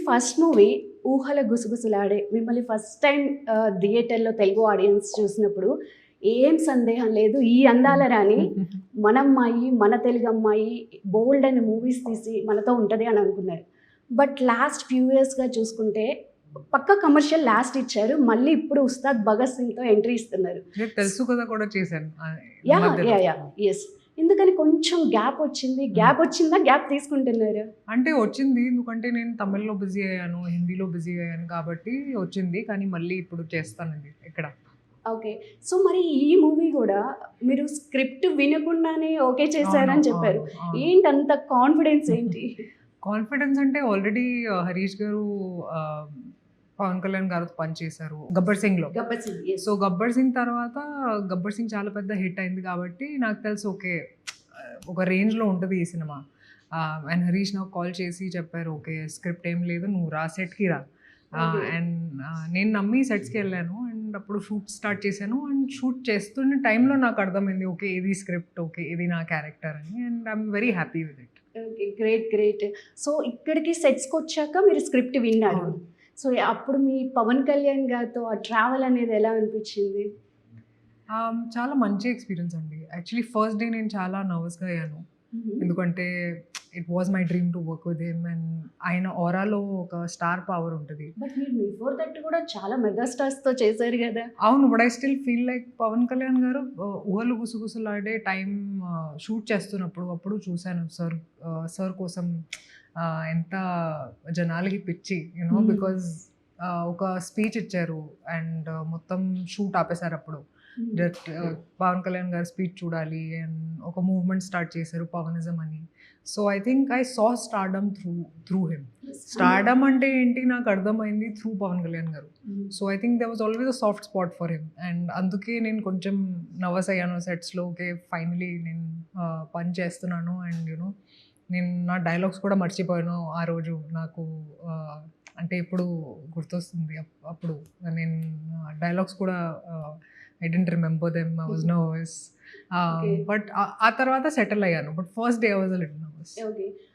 First movie 'ఊహల గుసగుసలాడే' మిమ్మల్ని first time థియేటర్‌లో తెలుగు ఆడియన్స్ చూసినప్పుడు ఏం సందేహం లేదు. ఈ అందాల రాణి మన అమ్మాయి, మన తెలుగు అమ్మాయి బోల్డ్ అని మూవీస్ తీసి మనతో ఉంటది అని అనుకున్నారు. బట్ లాస్ట్ ఫ్యూ ఇయర్స్‌గా చూసుకుంటే పక్కా కమర్షియల్ లాస్ట్ ఇచ్చారు. మళ్ళీ ఇప్పుడు 'ఉస్తాద్ భగత్ సింగ్‌తో' ఎంట్రీ ఇస్తున్నారు. నేను తెలుసు కదా కూడా చేశాను యాహ్! మధ్యలో. యాహ్! యాహ్! యెస్. ఎందుకని కొంచెం గ్యాప్ వచ్చింది. గ్యాప్ వచ్చిందా? గ్యాప్ తీసుకుంటున్నారా? అంటే వచ్చింది ఎందుకంటే నేను తమిళ్‌లో బిజీ అయ్యాను, హిందీలో బిజీ అయ్యాను కాబట్టి వచ్చింది. కానీ మళ్ళీ ఇప్పుడు చేస్తానండి ఇక్కడ. ఓకే. సో, మరి ఈ మూవీ గూడా మీరు స్క్రిప్ట్ వినకుండానే ఓకే అవును. చేశారని చెప్పారు. అవును. అవును. ఏంటంత కాన్ఫిడెన్స్ ఏంటి? కాన్ఫిడెన్స్ అంటే ఆల్రెడీ హరీష్ గారు ఆహ్, పవన్ కళ్యాణ్ గారితో పనిచేశారు 'గబ్బర్ సింగ్‌లో'. 'గబ్బర్ సింగ్' యెస్. సో 'గబ్బర్ సింగ్' తర్వాత 'గబ్బర్ సింగ్' చాలా పెద్ద హిట్ అయింది కాబట్టి నాకు తెలుసు ఓకే. ఒక రేంజ్‌లో ఉంటది ఈ సినిమా. అండ్ హరీష్ నాకు కాల్ చేసి చెప్పారు, "ఓకే. స్క్రిప్ట్ ఏం లేదు. నువ్వు రా సెట్‌కి రా." ఓకే. అండ్ నేను నమ్మి సెట్స్‌కెళ్ళాను. అండ్ అప్పుడు షూట్ స్టార్ట్ చేశాను. అండ్ షూట్ చేస్తున్న టైంలో నాకు అర్థమైంది. ఓకే. ఇది స్క్రిప్ట్. ఓకే. ఇది నా క్యారెక్టర్ అని. And I am very happy with it. Okay. Great. Great. So, ఇక్కడికి సెట్స్‌కొచ్చాక మీరు స్క్రిప్ట్ విన్నారు. అవును. సో, అప్పుడు మీ పవన్ కళ్యాణ్ గారితో ఆ ట్రావెల్ అనేది ఎలా అనిపించింది? చాలా మంచి ఎక్స్‌పీరియన్స్ అండి. యాక్చువల్లీ ఫస్ట్ డే నేను చాలా నర్వస్‌గా అయ్యాను. హుహు. ఎందుకంటే it was my dream to work with him and ఆయన ఆరాలో ఒక స్టార్ పవర్ ఉంటది. బట్ మీరు బిఫోర్ దట్ కూడా చాలా మెగా స్టార్స్‌తో చేశారు గదా! అవును. But I still feel like Pawan Kalyan garu 'Oohalu Gusagusalade' time shoot చేస్తున్నప్పుడు అప్పుడు చూసాను సార్ కోసం ఎంత జనాలకి పిచ్చి బికాజ్ ఒక స్పీచ్ ఇచ్చారు అండ్ మొత్తం షూట్ ఆపేసారప్పుడు. హ్మ్. డైరెక్ట్ పవన్ కళ్యాణ్ గారి స్పీచ్ చూడాలి అండ్ ఒక మూవ్‌మెంట్ స్టార్ట్ చేశారు పవనిజం అని. So, I think I saw stardom through him. Stardom అంటే ఏంటి నాకు అర్థమైంది through Pawan Kalyan garu. Hmm. So, I think there was always a soft spot for him. And అందుకే నేను కొంచెం నర్వస్ అయ్యాను సెట్స్‌లో. ఓకే. ఫైనలీ నేను పని చేస్తున్నాను అండ్ నేను నా డైలాగ్స్ కూడా మర్చిపోయాను ఆ రోజు. నాకు అంటే ఇప్పుడు గుర్తొస్తుంది. అప్పుడు నేను డైలాగ్స్ కూడా I didn't remember them. I was nervous. Okay. But ఆ తర్వాత సెటిల్ అయ్యాను. But first day I was a little nervous. Okay.